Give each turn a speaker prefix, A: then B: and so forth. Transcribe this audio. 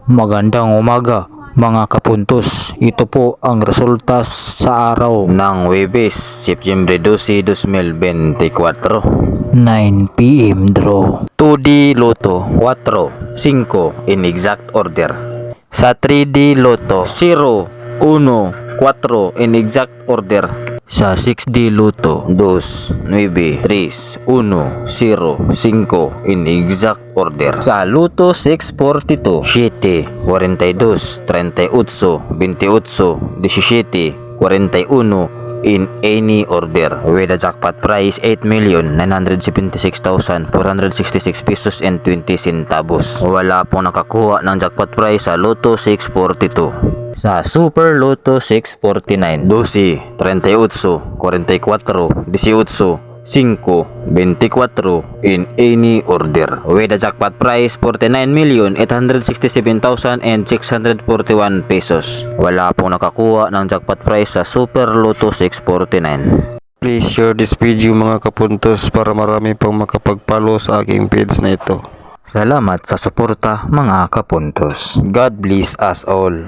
A: Magandang umaga mga kapuntos. Ito po ang resulta sa araw
B: ng Huwebes, Setyembre 12, 2024.
A: 9 PM draw.
B: 2D Lotto 4, 5 in exact order. Sa 3D Lotto 0, 1, 4 in exact order.
A: Sa 6D Lotto
B: 2, 9, 3, 1, 0, 5 in exact order. Sa Lotto 642 7, 42, 38, 28, 17, 41 in any order with a jackpot price 8,976,466 pesos and 20 centavos. Wala pong nakakuha ng jackpot prize sa Lotto 642. Sa Super Lotto 649 12, 38, 44, 18, 5, 24 in any order with a jackpot price 49,867,641 pesos. Wala pong nakakuha ng jackpot prize sa Super Lotto 649.
C: Please share this video mga kapuntos para marami pang makapag-follow sa aking page na ito.
A: Salamat sa suporta mga kapuntos.
B: God bless us all.